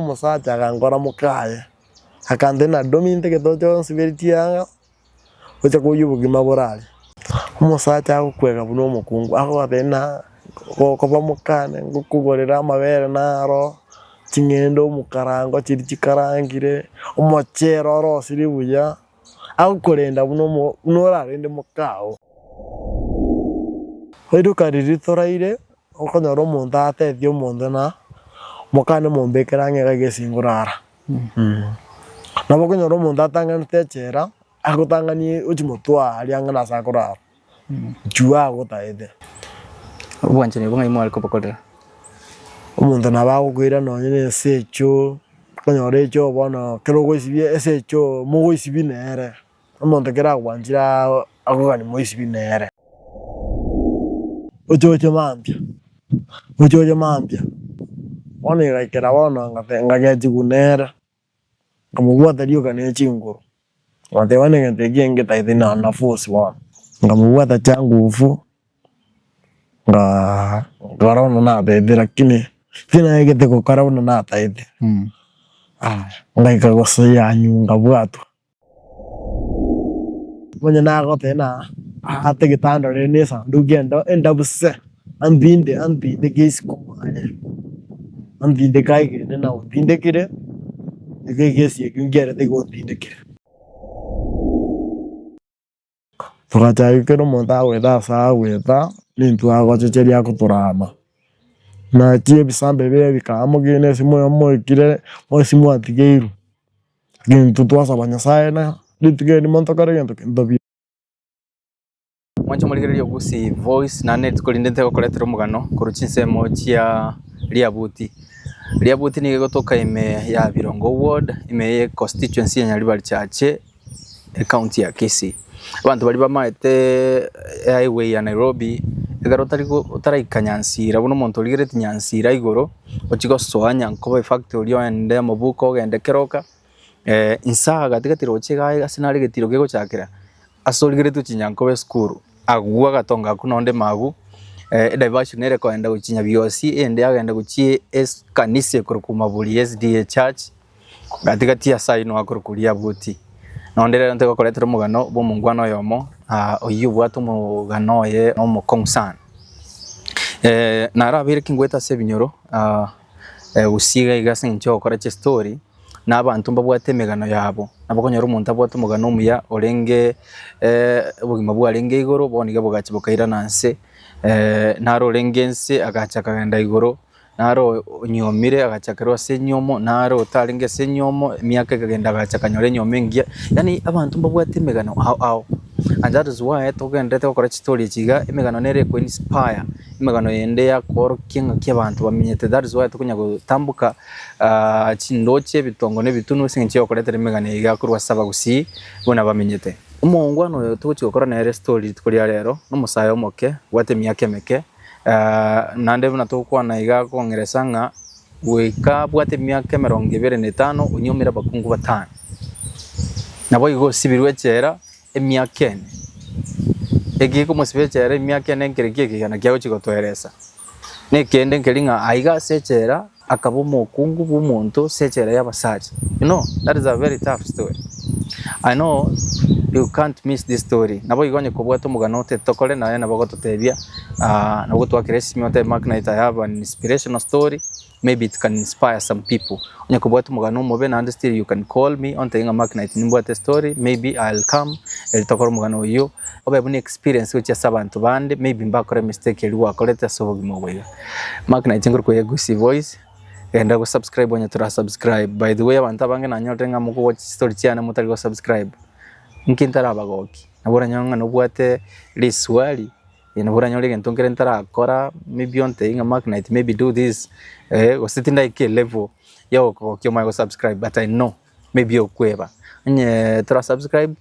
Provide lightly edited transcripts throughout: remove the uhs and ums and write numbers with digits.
Musacha akangora mukaye akandena dominte getojo sibiritianga ucha kuyubugima borali musacha akukwega buno mukungu ako abena koba mukane ngukugorera amabere naro chingendo mukarango chiri chikarangire umuchero rosiri buya akukorenda buno norarende mukao Hoidu kariritoraire okonyora omonto atethia omonto na mukane mombekera ng'ega gesingurara nabo okonyora omonto atanganete echera agotanganie ochimotwari ang'ana ase akorara chwa agotaete obwanchani bong'ai mwari kobakorera omonto nabo agokwira nonye na ase echo okonyora echo bono kero ogoisibia ase echo mogoisibi nere omonto kero agwanchire akogani moisibi nere ochoche mampia bono igaikera bono ngagechigu nere ngamobwata rioka na echinguru ngateba negento eki ngetaete na force bono ngamobwata chia nguvu ngara bono nataete lakini tinaegete gokora bono nataete ngaika gose yanyu ngabwatwa bonya nagotena ate gitandore ne sanduku enda buse ambinde geisikomane ambinde kaigene na utindekire egegesi ngere tego utindekire tukachagikero omonto agweta ase agweta nintu agochecheria gotorama na chie ebisambe bire bikamogine ase moikire moisimu atigeirwe gintu twasaba Nyasaye na ritigeri monto kare gento kintobi mwancho murigererio gusi voice na net kolindente gokoretera omugano kuruchi nsemo chia Liabuti ni gotoka ime ya Birongo ward ime constituency ya Nyaribari chache county ya Kisii abantu bari bamaete highway ya Nairobi egarota riko utaraikanyansira buno muntu rigereti nyansira igoro ochigo soanya nkobe factory ende mubuko gende keroka insaga tigatiro ochiga asinari getiro gego chakira asorigeretu chinyankobe skuru agwa gatonga kunonde magu diversion ere ko enda guchinya biosi ende agenda guchie es kanise kurukuma buri SDA church gatigati ya saino akurukuria buti nondere ntego koletera mugano bo mungwano yomo oyu bwatu mugano ye no mukongsan narabire kingweta sebinyoro usiga igase ncho koreche story n'abantu mbabwate megano yabo nabakonyora umuntu abwate mugano muya orenge bugima bwarenge igoro boniga bugachi bukaira nanse naro rengense agacha kagenda igoro naro nyomire agachakero senyomo naro taringe senyomo miaka kagenda agacha kanyore nyomengia yani abantu mbabwate megano ao and that is why togende to kora story chiga emegano nere ko inspire emegano yende ya koro kinga ky'abantu bamenyete that is why tukunya gutambuka chindoche bitongo ne bitunu sinche okoretera emegano yiga kurwa saba gusi bona bamenyete umongwano tukuchi gukora na story tukuri rero no musayo moke wate miaka meke nande buna tukwana iga kongeresa nga weka bwate miaka 25 unyomira bakungu batano nabo igo sibirwe chera emyaka ene egiko musibechera emyaka ene nkerekiye kana kyago chigotweresa nekende nkelinga aiga sechera akabo mokungu bumuntu sechera yabasachi that is a very tough story. I know you can't miss this story nabo igonye kubwata mugano te tokole na nabo gototebia nabo twakiresi myote Magnite have an inspirational story. Maybe it can inspire some people. Onye kubwata mugano mobe na still you can call me on tenga Magnite nimbwate story. Maybe I'll come tokoro mugano yo obe buni experience which is abantu bande maybe mbakore mistake eliwa koleta sobogi mobwe Magnite ngurko yegusi voice enda go subscribe onye tura subscribe. By the way abantu abange nanyotenga muko watch story cyane mutari go subscribe nkintara abagoki nabura nyanga nobwate liswali nabura nyole gentongere ntara akora maybe on tenga Magnite maybe do this gositinda ike level yo ko kyo go subscribe but I know maybe okweba nye tura subscribe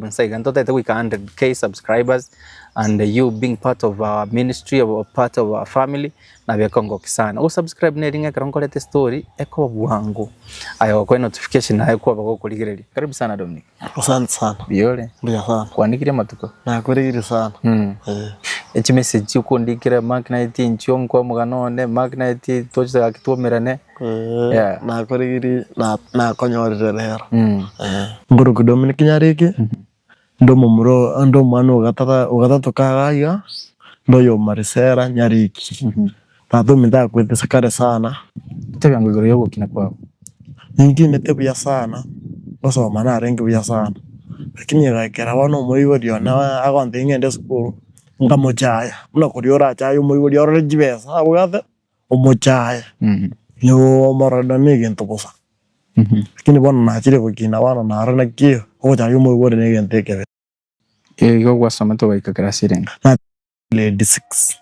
and say ganto tete we 100k subscribers and you being part of our ministry or part of our family na bekongo kisana o subscribe ne ringa karonkolete story eko bwangu ayo kwa notification na eko bako kuligereri karibu sana Dominic asante sana biole bila sana kuandikira matuko na kuligiri sana echi message ukondikira Magnite inchonko muganone Magnite tocha akituomerane na korigiri na konyorire rero nguru kudomini kinyariki ndo mumuro ndo mwana ugatatu kagaiga ndo yo marisera nyariki tatu minda kwete sakare sana tebyango igoro yogo kina kwao ningi netebuya sana osoma na rengi buya sana lakini yakera wano muri na agonde ngende skuru ngamuchaya muna kuriora chayo muri ori jibesa abugate omuchaya yo marada nigento bosa lakini bwana na chire kukina wana na arana kio ochayo muri nigente kebe yo gwasoma to waikakara sirenga na grade 6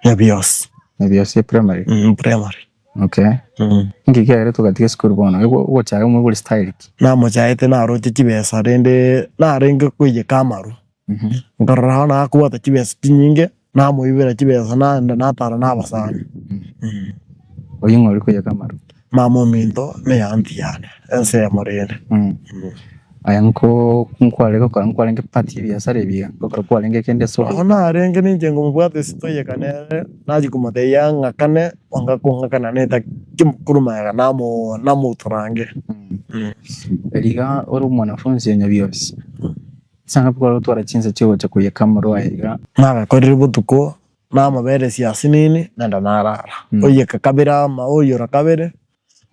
ya bios primary primary okay ngiki aire to katika school bona go chayo muri style na muchaya te na roche chibesa rende na renga kuje kamaru ngarara na kuwata chibesa tinyinge na muibera chibesa na tara na basana oyingo liko ya kamaru mamo minto me antiane ense ya morene ayanko kunkwaleka kwa nkwalenge pati ya sarebia kokora kwalenge kende so ona renge ninje ngumubwate sitoye kanere naji kumate yanga kane wanga kunga kana neta kimkuruma ya namo turange eliga ori mwanafunzi ya byose sanga kwa twara chinza cyo cha kuye kamaru ayiga naga korire butuko na mabere siasi nini nenda narara oye kakabira ma oyo rakabere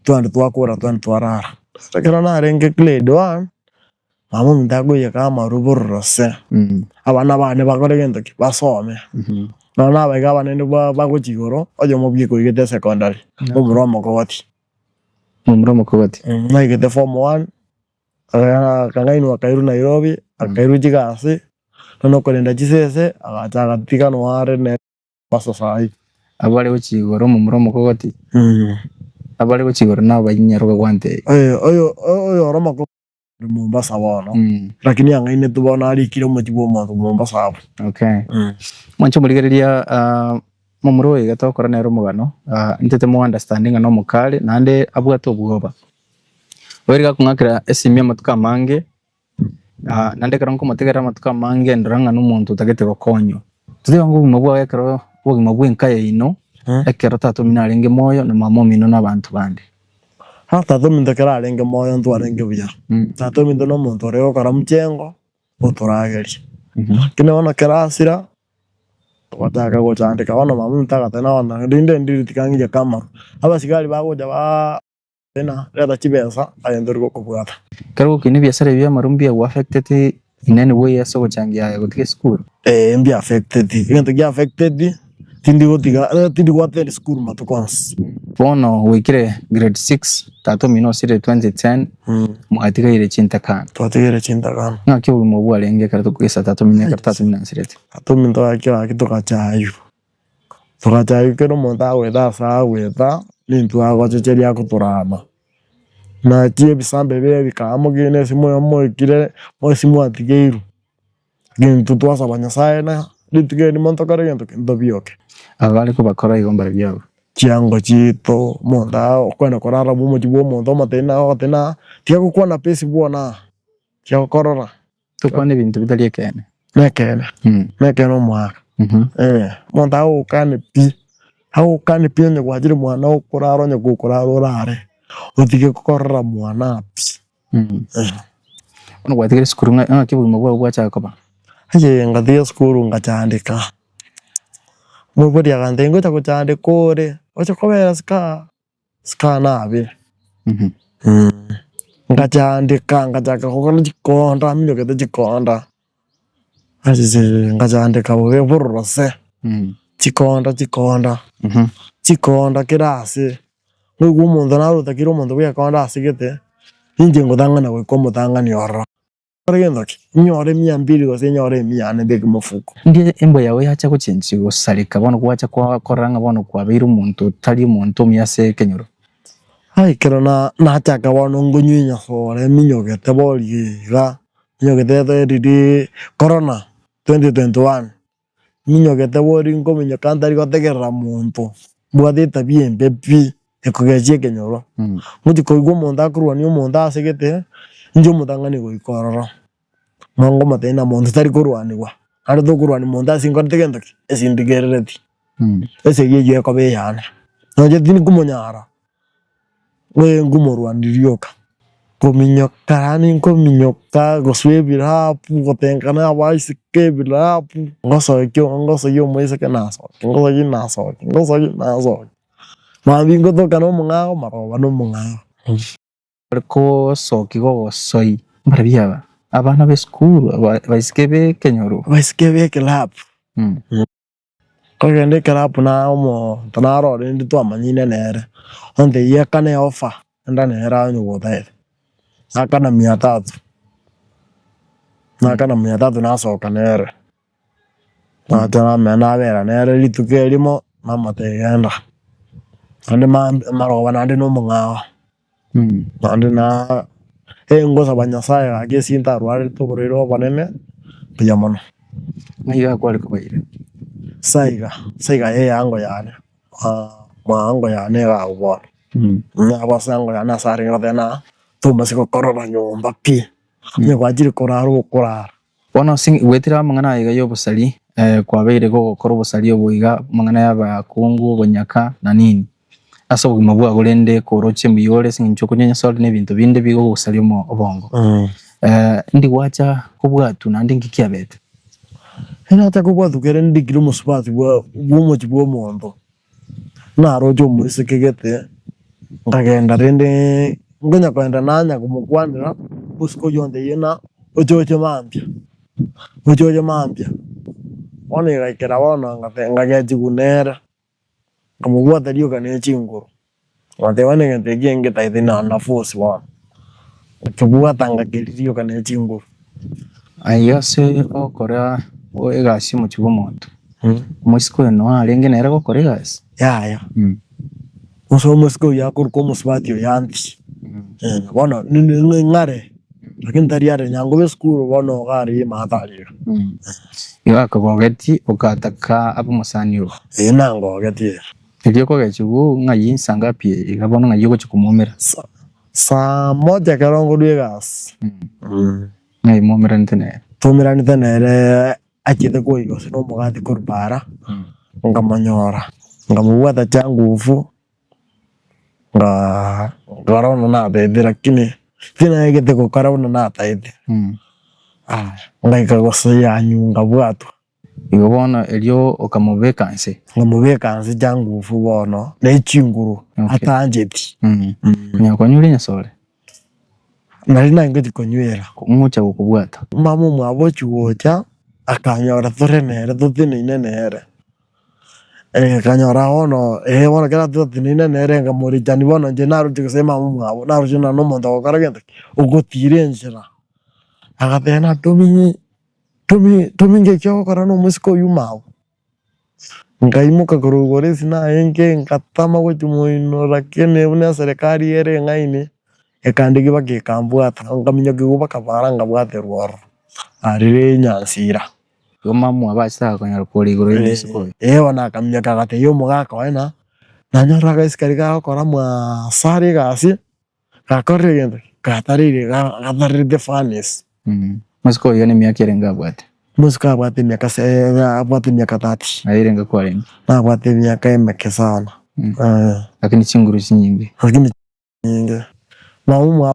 twande twakora twande twarara takira na renge grade 1 mama mdago ye kamaru burrose abana bane bakore gento ki basome na bega banene bagukigoro oyo mubwiko igete secondary mumuromo koti na igete form 1 kangaino akairu Nairobi akairu jigase no kolenda jisese agacha tika no are ne paso sai abale ukigoro mumuromo koti abale ukigoro na bayinyaro gwante oyo roma ko Mombasa wana lakini angaine tubona ali kilo mutibo Mombasa hapo okay mwancho muligereria mumuro igato kora nero mugano ntete mu understanding no mukale nande abwato bwoba weriga kungakira esimia matuka mange nande karanko mategera matuka mange ndrangana n'umuntu tagete rokonyo tuze ngo mabwa yakero wogi mabwe nkaye ino ekero tato minarenge moyo na mamo mino n'abantu bandi tato minto kera arenge moyo ntwarenge buya tato minto no muntu reo kara mchengo uturageri kine wana kera asira wataka kuchandika wana mamu ntaka tena wana ndinde ndiri tikangira kama abasigari bagoja ba tena reta chibesa ayendoriko kubwata karo kini biasara bya marumbi ya affected in any way ya so changia gotike school mbi affected ingento ya affected tindi gotiga school matukons bono wikire grade 6 tato mino sire 2010 muatika ile chintakana twatigere chintakana ngaki umu bwalenge karato kwisa tato mino kartato mino sire tato minto akyo akitoka chayu kero monta weda sa weda nintu agochecheria kuturama na tie bisambe bebe bikamo gine simo yamo ikire mo simo atigeiru gintu twasa banyasaye na litige ni monto kare gento kendo bioke abali ko bakora igomba byabo chiango chito monda okwena korara bumo chibo mondo matena tiago kwa na pesi buona tiago korora tukone bintu bidaliye kene nekene omwaka monda ukane pi hau kane pi ne gwajire mwana okuraro nya gukuraro rare utige korora mwana pi ono gwatigire skuru nga kibu mabwa bwacha koba aye ngathie skuru ngachandika mubodi agandengo cha kuchandika ore ocho kobera ska nabe ngachandika ngachaka kokona chikonda minyokete chikonda azize ngachandika bobe burrose chikonda kirase ngugu umuntu narutakira umuntu byakonda asigete inje ngudangana we komutangani oro Regendoki nyore 200 gose nyore 100 bege mufuko ndi embo yawe hacha kuchenji gusalika bono kwacha kwa koranga bono kwa biru umuntu tali umuntu myase kenyoro hai kerana na chaka bono ngonyunya sore minyogete boliga minyogete didi corona 2021 minyogete bori ngominya kandari gotegerera muntu bwadita biembe bi ekogeje kenyoro muti koigwo muntu akurwa ni umuntu asegete njo mutangani goikororo mongo matena muntu tari kurwanirwa ari thukuru ni muntu asingo tigendoki esindigerereti ese yeje ko be yana noje tini kumunyara we ngumurwanirioka kuminyokarani kuminyoka goswebira hapu gotenkana abaisike bila hapu ngoso yo moise kenaso ngoso mabingo to kano mungao maroba no mungao ariko soki gosoi marabiaba abana be school baiskebe kenyoru baiskebe club kagende club na omo tanaro ndi to amanyine nere onde yekane offer ndane era nyu gotae nakana 300 nasoka nere natana mena vera nere lituke limo mama tegenda ande maroba nande no mungao ande na ngosa banyasaye agesinta rwari to gorero banene piyamono ngiga kwali kubaire saiga ye yango yane mwango yane ga ubona abasango yana sari ngodena tumasiko korora nyumba pi ni kwajiri kurara bono sing wetira mangana iga yo busali kwabeire go gukora busali obuiga mangana yaba kungu bonyaka na nini asa bugima bwa gurende koroche muyore sincho kunyenya salt n'ebintu binde bigo busali mo obongo ndi wacha kubwatu nandi ngikiabete ina kubwatu kere ndikire musubati bwo mochi bwo mondo na rojo muri kegete ngagenda rende ngonya kwenda nanya kumukwanira usiko yonde yena ojoje mambya one gaikera bona ngageji gunera kamugwata rio kane chinguru wate wane ngete genge taithina na force wa kubwata ngagerio kane chinguru ayase okora egasi mu kibo muntu musiko no arenge nera gukora egasi ya uso musiko yakuru ko musbatio yanti bona ngare lakini tariare nyango be school bona gari matari iwa kabogeti ukataka abu musaniro nango gati ilio ko gachigu ngayi sangapi igabona ngayi ko chikumomera saa moja karongo dwegas ngayi momera ntene tumira ntenere akite ko igo sino mugati kurbara ngamanyora ngamuwata changufu garona na bebe lakini tina yegete ko karona na taide ngaika gosoya nyunga bwato igobona elio okamubekanse ngamubekanse changufu bono ne chinguru atanjeti nyakonyure nyasole nari nange konywera kumucha gukubwata mamu mwabo chuocha akanyora torenere tutinine nere kanyora ono bona kera tutinine nere ngamurichani bona nje naruti kusema mamu mwabo naruti na no monda gokaragenda ugotire njira agatena tomi ngekyo kora no musiko yumao ngaimuka kurugore sina enge ngatama gochumuino rakene una serikali ere ngaine ekandiki bakikambwata ngaminya kiguba kabaranga bwate rworo arire nyansira yo mamu abasa konyara kuri goro y'isiko wana kamnya kagate yo mugaka wena nanyora gaisikari gakora mwa sari gasi gakore gende katarire gatarire fanes musiko yo ni myaka irenga bwate musika bwate myaka bwate myaka 30 airenga kwari na bwate myaka emeke sana lakini chinguru chinyingi mamu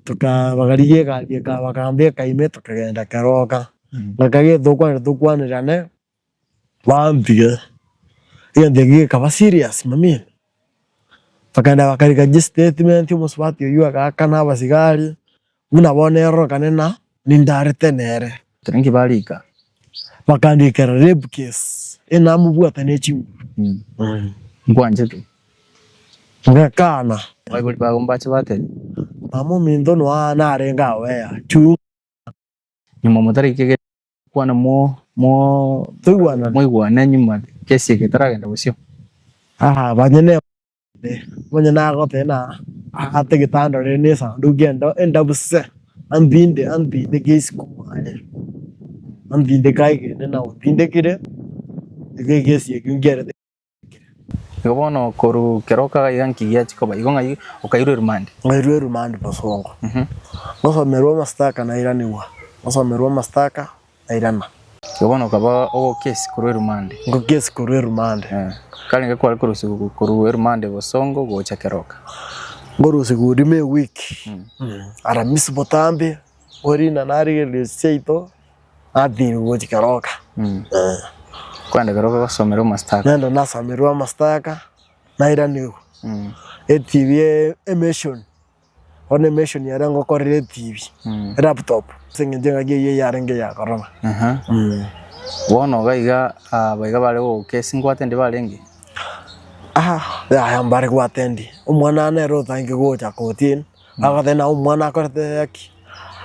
tukabagariye galie bakambye kaime tukagenda karoka ngakage tukwanira ne bambye yende kaba serious mami bakanda bakarika statement musubati yo akana basigari unabonero kanena nindarete nere trangi balika bakandika rape case enamubwata nechi ngwanje tu ngakana Bible ba gombache bate mamu mindo no narenga wea chu nyuma motari kege kwana mo tuwana moigwana nyuma kesi ketaragenda busio banyene banyana gotena ate gitando rene sa ndugendo endabuse ambinde kesi kumaye ambinde kaige nena ubinde kire kesi yengere Gobono koru keroka yanki ya chikoba igonga yi okairo rumande ngairu rumande basongo ngosomerwa mastaka na iraniwa ngosomerwa mastaka na irana Kibono kaba ogo kesi kurwe rumande. Ngo kesi kurwe rumande. Kali ngakwa kurusi kurwe rumande bosongo gocha keroka. Ngorusi gurime wiki. Aramisi botambe ori na nari leseito adiri gocha keroka. Kwanda keroka basomero mastaka. Nenda nasomero mastaka naira niyo. TV emission. One emission yara ngokorire TV. Laptop. Singenga giye yarenge ya koroma. Wono gaiga baiga bale go kesi ngwatende balenge. Ya mbare gwatendi. Umwana nero thangi gocha kotin. Agathena umwana akorete yaki.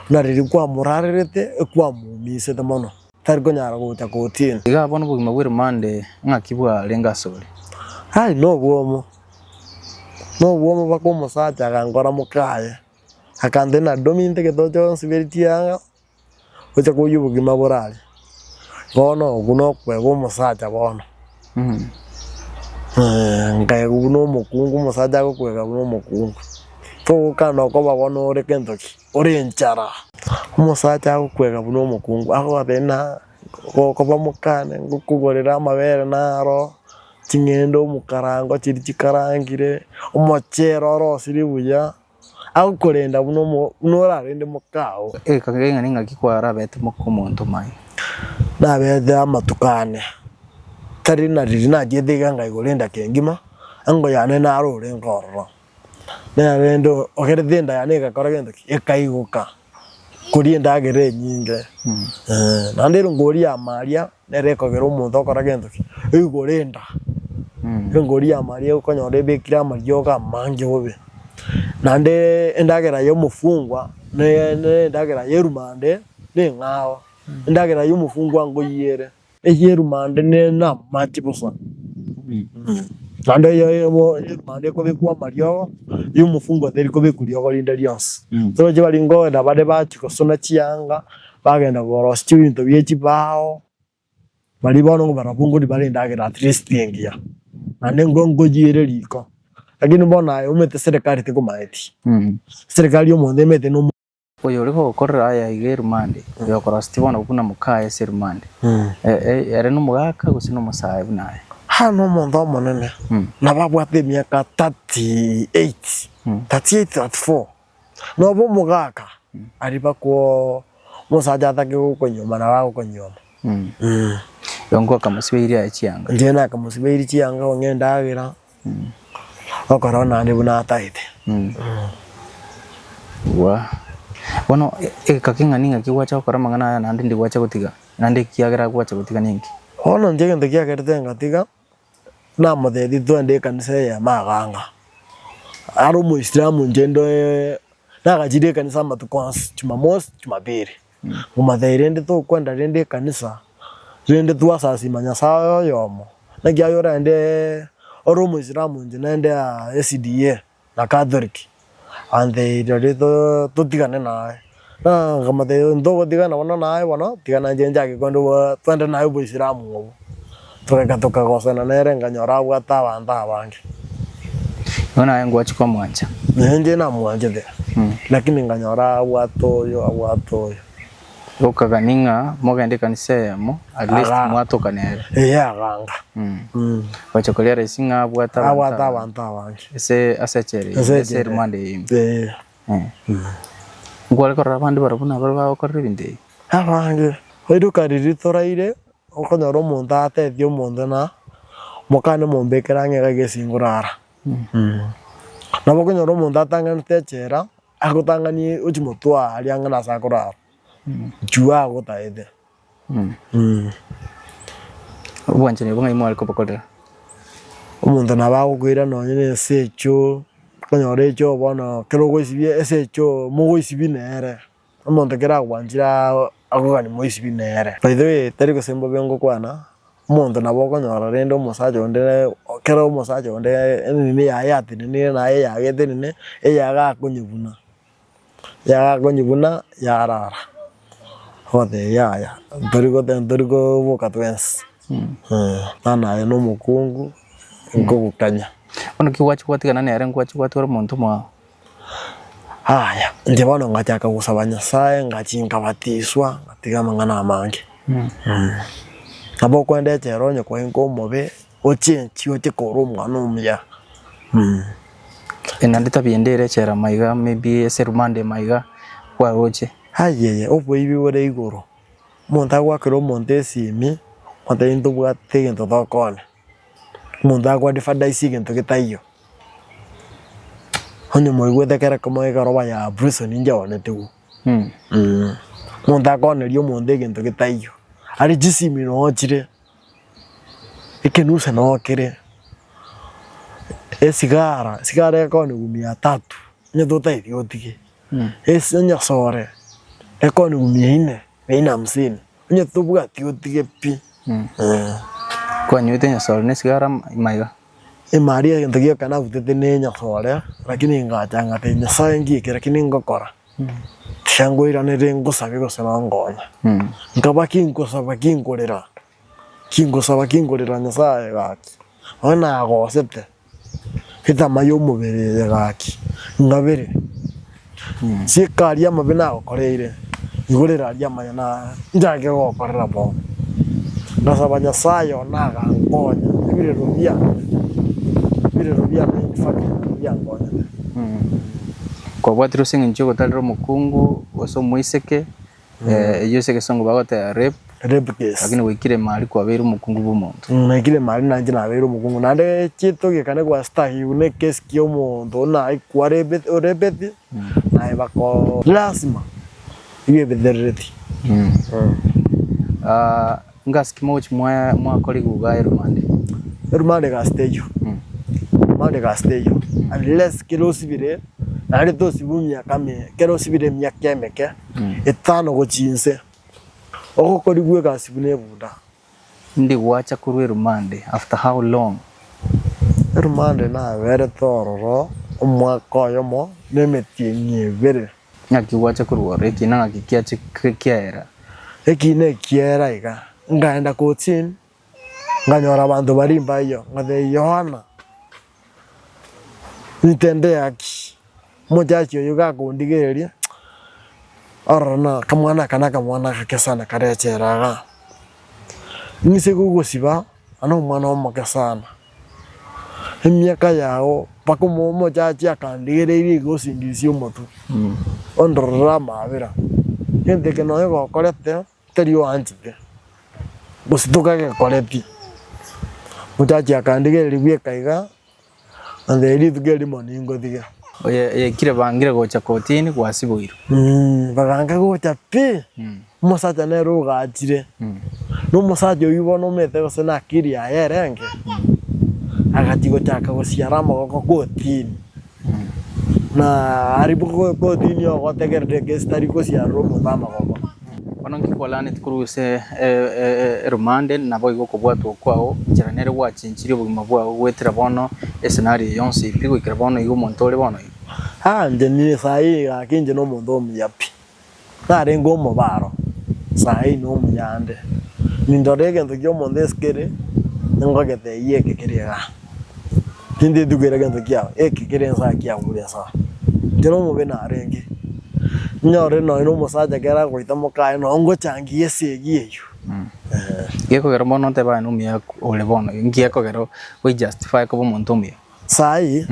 Nariri kwa murarerete kwa mumise tamono. Targo nyara gocha kotin. Iga bono bugima bwire mande ngakibwa lenga sole. Hai no bwomo. No bwomo bakomo sacha gangora mukaye. Akande na dominte ke tojo sibiriti yanga. Ocha kuyu bugima borali. Bono guno kwego musacha bono. Ngai guno mukungu musacha ko kwega guno mukungu. To kana ko babono ore kentoki. Ore nchara. Musacha ko kwega guno mukungu. Ako abena ko bamukane ngukugorera amabere naro. Chingendo mukarango chiri chikarangire. Omochero ro siribuya. Akukorenda buno rarende mukao. Kagenga ninga kikwara bete mukomonto mai. Na bete amatukane. Tari na rina jedega ngai gorenda kengima. Ango yane naro rengorro. Na rendo okere denda yane gakoragenda ekaiguka. Kuri ndagere nyinge. Na ndero ngori ya Maria nerekogera omuntu okoragenda. Igorenda. Ngori ya Maria ukonyore bekira Maria mangi obe. Nande endagera yo mufungwa ne endagera yerumande ne ngao endagera yo mufungwa ngo yere yerumande ne na machibusa nande yo yerumande ko bekwa Mario yo mufungwa deri ko bekurio ko linda lions so je balingo na bade bachiko sona chianga bagenda goro student byechi bao bali bono ngo barapungu di bali endagera at least yengia nande ngo yere liko. Lakini mbona umete serikali tiko maeti. Serikali yo monde mete no. Oyo liko okorera ya igerumande. Yo kora Stevana kuna mukaye serumande. Ere no mugaka gusino musaye bunaye. No mondo monene. Na babwate miaka 38. 34. No bo mugaka. Ariba ko musaja take ko nyoma na wako ko nyoma. Yongo kamusibeiri ya chianga. Ndena kamusibeiri chianga ongenda agira. Okorona ndi buna taite. Wa. Bono kakinga ninga kiwacha okora mangana nandi ndi wacha gutiga. Nandi kiagera wacha gutiga ninki. Ono njege ndikia kerete ngatiga. Na modedi twende kanisa ya maganga. Aro mu Islamu njendo na gajide kanisa matukons Jumamosi Jumapili. Umathere ndi to kwenda rende kanisa. Rende tuasasi manyasayo yomo. Na gyayora ende Oromo Islamu njende SDA na Catholic ande to tigane na gamade ndo tigana wana na wana tigana jenja ke kondo twende na ubo Islamu toka gosana nere nganyora bwata banda abange nona yangu achikwa mwanja nje na mwanje de lakini nganyora bwato yo ukaganinga mogende kanisa yamo at least mwatoka nere ganga bachokolera isinga bwata banta abange ese asechere ese rumande yimbe ngwale korra bandi barabuna baraba okorre binde abange hoido kariri toraire okonyora omuntu atethia omuntu na mokane mombekera ng'ega gesingurara nabo okonyora omuntu atanganete echera agotanganie ochimotwa aria ng'ana ase akorara chua agotaete obwanche ne bonga imwali kopakolera omuntu nabo agokwira nonye na ase echo okonyora echo bono kero ogoisibia ase echo mogoisibi nere omonto kero agwanchira agogani moisibi nere by the way tari gosemba bengo kwana omonto nabo okonyora rende omosacha onde kero omosacha onde nini yayate nini naye yagete nini eyagakonyebuna yarara hothe yaya torigo boka twens naye n'omukungu nkogukanya ono kiwachi kwatigana nere nkwachi kwatwara omonto mwa haya ndi bono ngachaka gusaba Nyasaye ngachinka batiswa ngatiga mang'ana amange Nabo kwenda echero onye kwenko omobe ochenchi ochekora omwana omuya. Enande tabiendere echera maiga maybe ese rumande maiga kwaroche. Ayeye oboibi bore igoro. Omonto agwakera omonto esimi omonto into bwate egento thokone. Omonto agwadifadaisi egento getaiyo. Onye moigwete kera komoiga roba ya prison injaonete gu. Omonto akoneria omonto egento getaiyo. Ari jisimi nochire. Ekenusa nokere. Sigara ekone gu 300. Onye totaithia otige. Onye sore ekone gu 400, 450. Onye tobwati otige pi. Kwanyuite nyasore ne sigara maiga. Maria egento gioka nabutete ne nyasore lakini ngachangate nyasaye ngikera kini ngokora. Tiangoiranire ngosabe gose nangonya. Nkaba kinkosaba kinkorera. Kinkosaba kinkorera nyasaye gaki. Ona agosete. Hitama y'omubere gaki. Ngabere. Sikari amabina okoreire. Igorera ari amana njage gokorera bo. Ngasaba nyasaye onaga ngonya. Ibire rubia. Ibire rubia ni fakiri ya ngonya. Kwa bwatiro singa nchoko talero mukungu waso muiseke yose kesongo bagote rep case. Lakini wikire mali kwa beru mukungu bumuntu. Wikire mali nanje na beru mukungu nande chito gekane kwa stahi une case kyo muntu na ikwa rebeti na ibako lazima ibe bedereti. Ngas kimoch mwa koli guga rumande ga stage. Rumande ga stage. Unless kilo sibire nari to sibumya kame kero sibire myaka emeke etano gochinse okokori gwe gasibune buda ndi wacha kurwe rumande after how long? Rumande na vere tororo omwaka yomo nemetinye vere ngaki wacha kurwa reki na ngaki kiache kiaera ekine kiera iga ngaenda kotsin nganyora abantu barimba iyo ngade Yohana nitende yaki mojachi yo gakundigeria arana kamwana kakesana karecheraga nise gugusiba ano mwana omakesana emyaka yao pako mojachi akandigereria igosindisi omotu ondorora mabira gente que no ego korete terio anchite gusituka ke koreti mojachi akandigereria biekaiga ande eri tugeri moningo diga. Oye kire bangire gocha kotini kwasiboiro. Baganga gocha pi. Musacha nero gachire. No musacha uyibo no mete gose na kiri ayerenge. Agatigo chaka gosiarama goko kotini. Na aribu kotini ogotegerde ke stari gosiaro mutama goko. Wanongi kwalane tukuruse rumande nabo igoko bwatu kwao chiranere wachinchiri bugima bwao gwetira bono scenario yonse ipigo ikira bono igo montore bono nje ni sai akinje no mundo omyapi nare ngo mubaro sai no myande nindorege ndogyo mondeskere ngogete yeke kiriga tinde dugera gento kya ekikire nsa kya gure sa jero mube narenge nyore no musaja gera goita mokae no ngo changi esegi eyo geko gero bono te ba no mya ole bono ngeko gero we justify ko bomuntu mya sai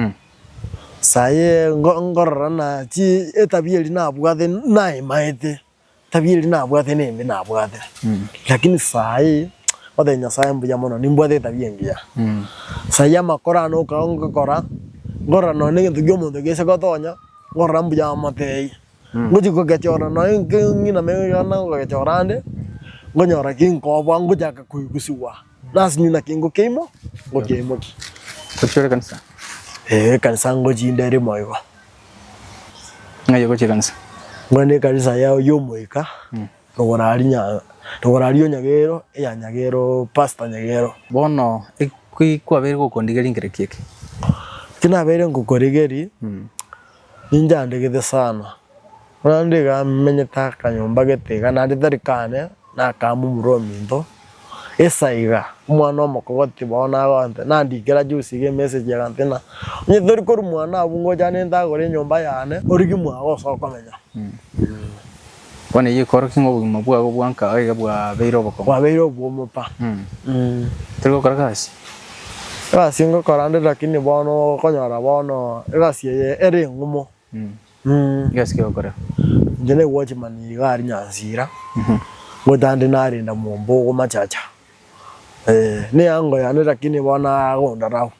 ngorana ti etabieli na bwathe na imaete tabieli na bwathe nembe na bwathe lakini sai odenya sai mbuya mono nimbwathe tabiengia sai amakora no kangora ngora no ne ngyo mondo gese gotonya ngora mbuya matei nguji ko gachora no ngina me yana ko gachorande ngonyora kinko bwa nguja ka kuigusiwa nasinyuna kingo keimo ngokemo ki kuchore kanisa kanisa ngoji ndere moyo ngayo goche kanisa ngone kanisa yao yomoika rogorari nyagero ya nyagero pastor nyagero bono kwa bere gokondigeri ngerekeke kina bere ngokorigeri ninjandegete sana rande ga menyeta kanyomba getega na nditarikane na kamu muromindo esaiga mwana omokogoti bona gonte nandikera juice ge message yagante na nyithori koru mwana abungo jane ndagore nyomba yane origi mwago so komenya Bone yikoro kingo bugima bwago bwanka aiga bwa beiro boko. Bwa beiro bwomopa. Turigo karagasi. Egasi ngokora ndi lakini bono konyora bono egasi ere ngumo. Egasi kigokora. Njene watchman igari nyanzira. Godande narinda mumbo machacha. Ni ango ya ndi lakini bona gonda rawo.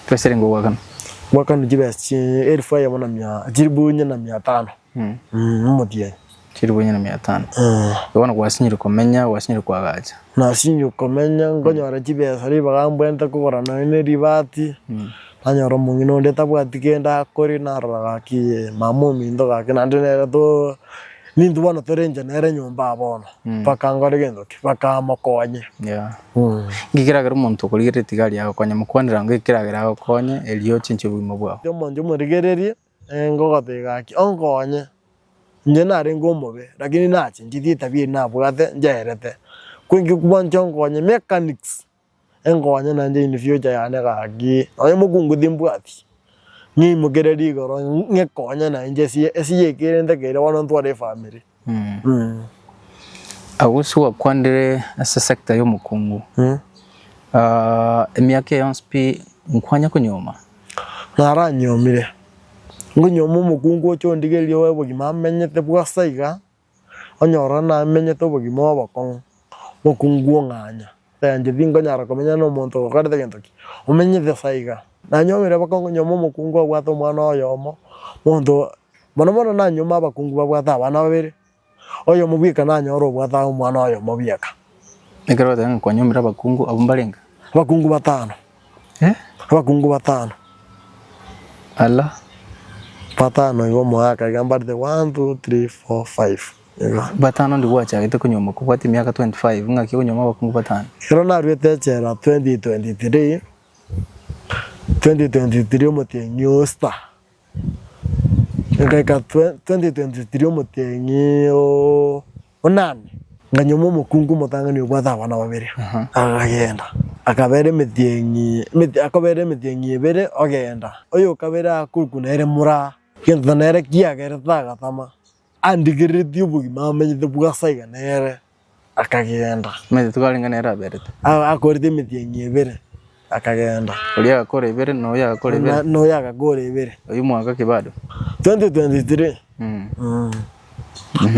Pesa ringo wakan. Wakan jibes elfa ya mona mia jiribunya na 500. Mudiye. Jiribunya na 500. Bona kwasinyira komenya wasinyira kwagacha. Nasinyo komenya ngonyora jibes ari bagambwenta kukorana ne ribati. Anyora mungino ndeta bwatikenda kori naraki mamu mindo gake nandene to nindu bona torenja nere nyumba bono paka ngore gendo paka makonye ngikiragira umuntu kurigire tigari yako konye mukwanira ngikiragira yako konye eliyo chinche bwimo bwa yo monje murigererie ngogote gaki onkonye nje nare ngomobe lakini nachi njidi tabie nabwate njerete kwingi kuboncho onkonye mechanics engonye nanje in future yane gaki oyo mugungu dimbwati ni mugereri goro ngekonye na nje siye kire ndegere wono ntware family agusu wakwandire asa sector yo mukungu emyaka yonspi nkwanya kunyoma naranyomire ngunyoma mukungu ocho ndigerie we bugima menyete bwasaiga onyora na menyete bugima wabakon mukungu nganya tanje bingo nyara komenya no muntu gokarete gentoki umenyete saiga nanyomire bakongo nyomo mukungu abwato mwana oyomo muntu mono na nyoma bakungu babwata abana babiri oyo mubika nanyoro bwata mwana oyo mubika nikero tanga kwanyomira bakungu abumbalenga bakungu batano bakungu batano ala batano igo mwaka gambarde 1 2 3 4 5 batano ndi wacha gite kunyoma kubati myaka 25 ngaki kunyoma bakungu batano kero narwete chera 2023 mutenyo star ngaka 2023 mutenyo onani nganyoma mukungu mutangani obwata abana babiri agenda akabere mityengi ebere ogenda oyo kabera kukunere mura kintu nere kiagere tagatama andigiriti ubugima amenyete bwasaiga nere akagenda meze tukalinga nere aberete akorite mityengi ebere akagenda oli akakora ebere no yakakora ebere no yakakora ebere uyu mwaka kibado 2023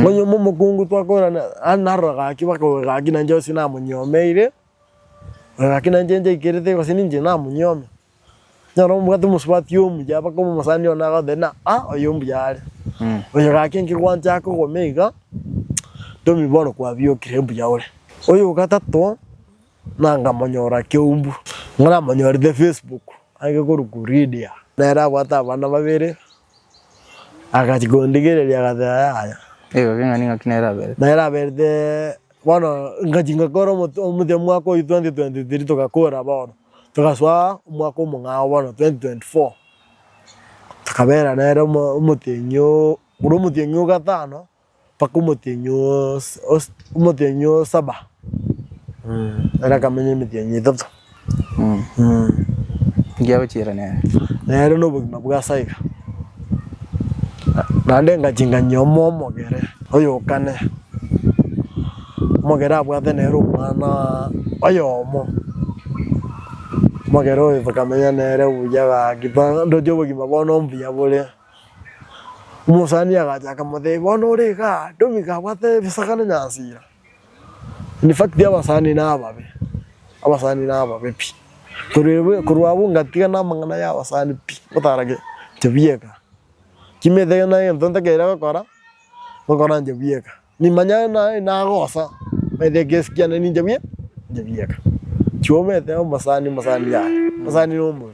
Monyo mukungu twakora anaraga kibako gaki nanje sina munyomeire gaki nanje ikirete ko sininje na munyome nyaro mugatu muswati umja bako musani ona ga dena oyo mbyale oyo gaki nkikwanja ko gomega domi bono kwa bio kirembu yaore oyo gatatu nanga monyora kiumbu ngara monyora de Facebook age kurukuridia nera bata bana babere akachigondigereria gataya ego ngani kinera bere naira berde bueno ngajinga koro omuthe mwako 2023 tukakora bono tukaswa mwako mungao bono 2024 tukabera naira umutenyo urumutenyo gatano paka umutenyo 7 era kamenye mitenyo 3 ngiyawe chira naira no bugima bwasaiga nande ngajinga nyomo mogere oyo kane mogere abwate nero mwana oyomo mogere oyo bakamenya nere buyaga gipa ndojo bugima bono mbuya bole umusani agaja kamode bono rega domika abwate bisakana nyansira in fact abasani nababe pi kurwabu ngatiga namangana ya abasani pi utarage tebiyeka kimede na entonte kera kokora njebieka ni manya na gosa mede geskia na ni njebieka chomete masani ya masani no mu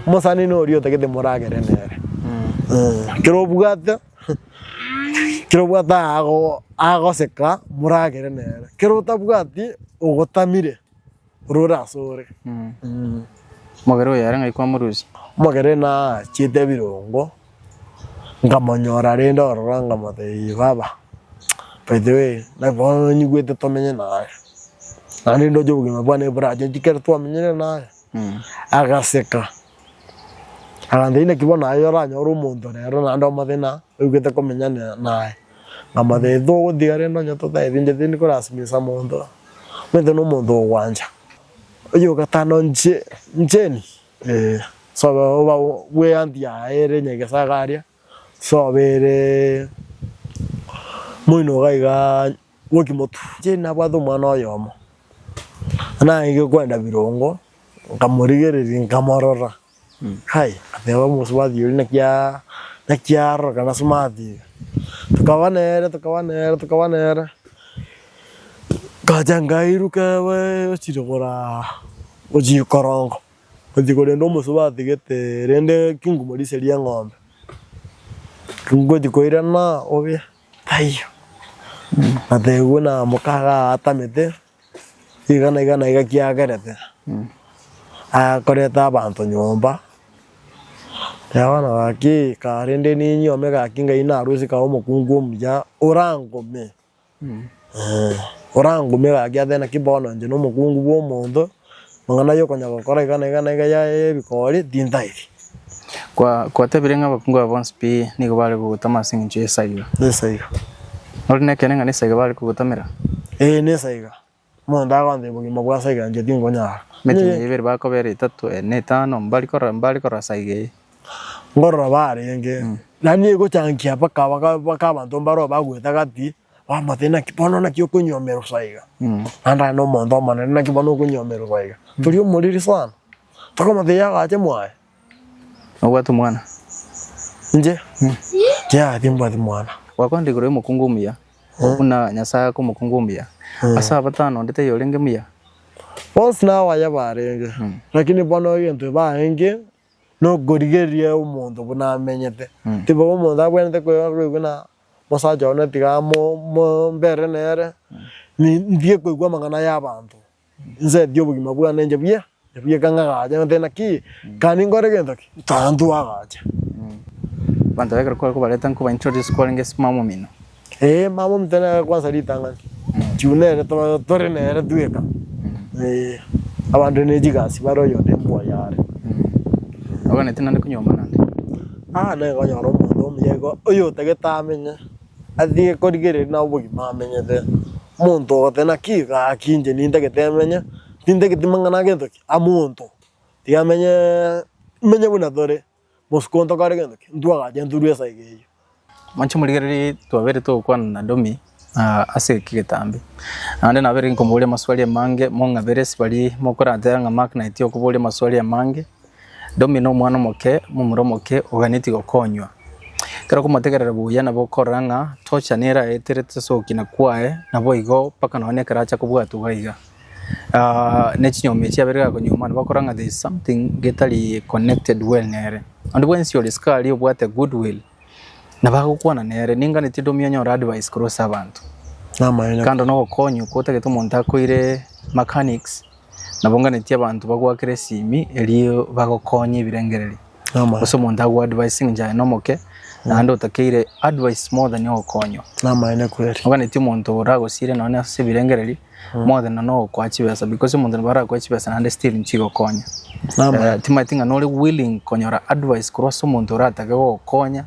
masani no rio te que demoragere nere kero bugata ago seka muragere nere kero tabugati ogotamire rura sore mogero yara ngai kwa muruzi mogere na chite birongo ngamonyora renda oranga mate baba by the way na bono nyugwete tomenye nae ani ndo jobugi mabane braje tikere to amenye nae agaseka aganthina kibona ayo ranyora omonto rero nando mathina ugite kumenyana naye ngamathetho guthigare no nyoto thaithinje thini kurasimisa mundu mwete no mundu ogwanja uyu gatano njeni so ba we andia ere nyegesagaria so bere muino gaiga gukimotu njena bwathu mwana oyomo na ige kwenda birongo nkamurigereri nkamorora hai atheba muswathi uri na kiaro kana smathi tukavanera kajangairu kawe chirogora oji korongo odigore ndo muswathi gete rende kingumuriceria ng'ombe ngodi na obia tayo athegu na mukaga atamete igana igakiagerete akoreta abantu nyomba yawana waki karende ni nyome gakinga ina rusi ka omukungu mya orangume orangume gakya thena kibono nje no mukungu bo mondo mangana yo konya gokora igana ya bikori dindairi kwa tebirenga abakungu abonspi nigo bari gutama sinje saiga orine kenenga ni saiga bari kugutamira ne saiga mondo agonde bugima bwa saiga nje dingonya metinye ibere bakobere 3 ne 5 mbali kora saiga ngorora barenge nani ego chankia baka bantu mbaro bagweta gati wa mathina kibono na kyo kunyomero saiga anda no mondo manene na kibono kunyomero saiga tuli umuriri sana tako mathia gache mwae ogwatu mwana nje ya timba mwana wakwandi gure mukungumia kuna nyasa ko mukungumia asa batano ndete yorenge mia once na waya barenge lakini bono yento barenge no gorigeria umuntu bunamenyete tibo umuntu abwente ko na mosaja ona tigamo mbere nere ni ndie kwigwa mangana y'abantu nze dio bugima bwa nenje bye kanga gaje ndena ki kani ngore gento ki tantu agaje bantu bakara ko bareta ko introduce ko nge mamo mino mamo mtena kwanza litanga junere to tore nere dueka abantu nejigasi baro yonde mbo yare ogane tinande kunyoma nande ne gonyoro mundu omyego uyu tagetamenya athie korigere na ubugima amenyete muntu otena kiga kinje ninde getemenya tinde getimangana gendoki amuntu tiamenye menye buna dore moskonto kare gendoki ndwaga jenduru esa igeyo mancho muligere twabere to kwana na domi ase kigetambe ande nabere nkombole maswali mange monga bere sibali mokora atanga makna itio kubole maswali mange domi no mwana moke mumuromoke oganiti gokonywa kero kumategerera buya nabo koranga tocha nera eterete sokina kwae nabo igo paka none karacha kubwatu gaiga ne chinyome chia berega konyuma nabo koranga there is something getali connected well nere and when you discover obwate goodwill nabagukwana nere ninga nitidomia nyora advice cross abantu nama kando no konyu kotegete umuntu akoire mechanics nabonga netia abantu bagwakire simi eliyo bagokonye birengereri oso umuntu agwa advice nja nomoke nando takeire advice more than okonyo nama ine kweri oga netia umuntu uragosire none ase birengereri more than no kwachibesa because umuntu bara kwachibesa nande still nchigo konya timatinga no willing konyora advice cross umuntu uratake gokonya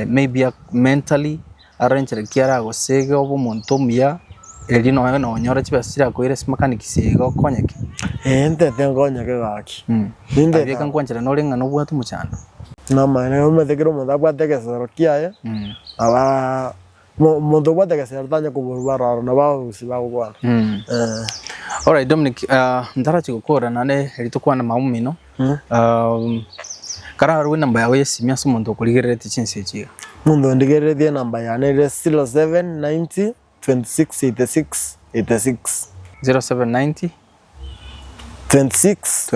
maybe mentally arrange kiara gosege obo umuntu mya eli no nyora chibasira ko ire mechanic sigo konyeke ente tengonyeke gaki ninde beka nkwanchira no lenga no bwatu muchando nama ine umetekero umuntu abwatekesero kiaye aba muntu bwatekesero tanya kuburwara na bahusi bagwana alright Dominic ndara chikokora nane elitukwana maumino kara ruwe namba yawe yesimya sumuntu kuligerere tichinse chiga mundu ndigerere die namba yane 0790 26 86 0790 26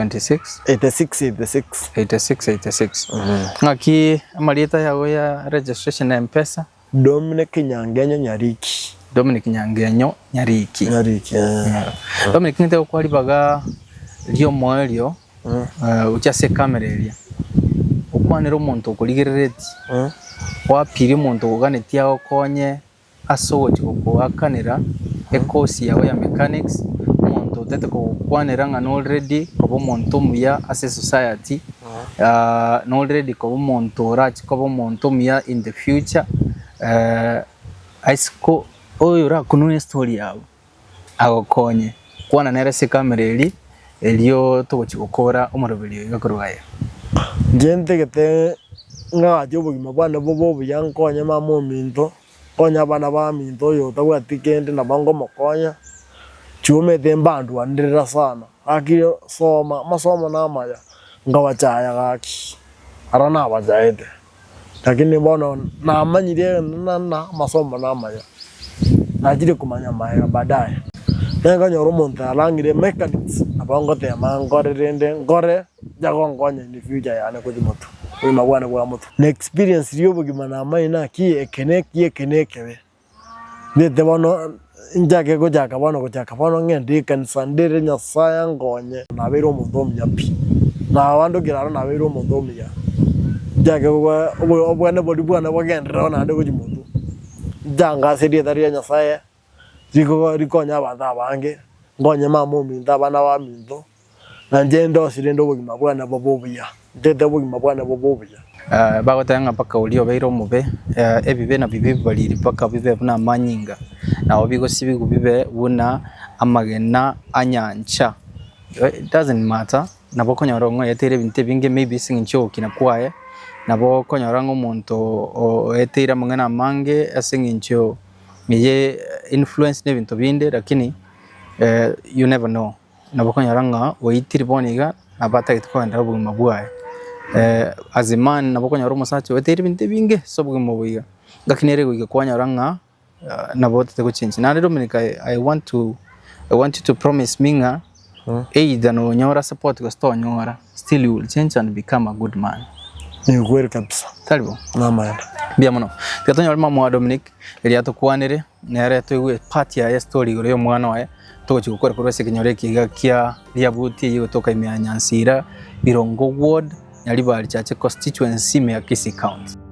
86 ngaki amalieta yawe ya registration na M-Pesa Dominic Nyangenyo Nyariki Dominic nite ukwali baga lyo moelio uchase kamera elia ukwanira umuntu okuligerereti wapiri umuntu uganetia okonye asoje kuakanira ekosi yawe ya mechanics umuntu tete kukwanira ngana already kobo umuntu muya ase society no already ko umuntu orachi ko umuntu mia in the future aisiko oyo rakunune story yawe agokonye kwana nere se kamera elio tugukora umurubiri gakorwaye gente gete nga jobo gimabana bobo byankonye mamo minto konya bana ba minto yo tawatikendi na bango mokonya chume dembandu andira sana akio soma masomo na maya ngawachaya gaki arana wajaete lakini mbona na manyire na masomo na maya najire kumanya maya baadaye nenga nyoro monta alangire mechanics abango te mangore rende ngore jagongonya in the future yana ko dimoto we mabwana kwa moto na experience riyo bugimana maina ki ekeneke we de bono njake go jaka bono ngende kansandere nyasaya ngonye na bero mundo myapi na wando giraro na bero mundo mya jake go obwana bwana bagendera na ndo go dimoto janga serie daria nyasaya rikonya abana bange ngonye mamo minda bana ba mindo na njendo sirendo bugima bwana bobobuya ndete bugima bwana bobobuya bagotanga paka ulio beiro mube ebibe na bibe baliri paka bibe buna manyinga na obigo sibigu bibe buna amagena anyancha. It doesn't matter nabo konyorongo yetere binte binge maybe singincho kina kwaye nabo konyorango monto etera mangana mange asingincho miye influence n'ibintu binde lakini you never know nabokonyaranga wayitiri boniga abata gitwanda buguma bwaye as a man nabokonyaro musacho wetiri binte binge so buguma buiga gakinere guiga kwanyaranga nabote guchinchi na Dominic I want you to promise minga either no nyora support go sto nyora still you will change and become a good man. Ni kweli kabisa. Talibo. Mama. Bia muno. Gatonyo mama wa Dominic elia tukwanire nere tuigwe part ya story gore mwana wae tochi gukora kurwese kinyore kiga kia liabuti yo toka imyanyansira Birongo ward yali bali chache constituency me ya Kisii County.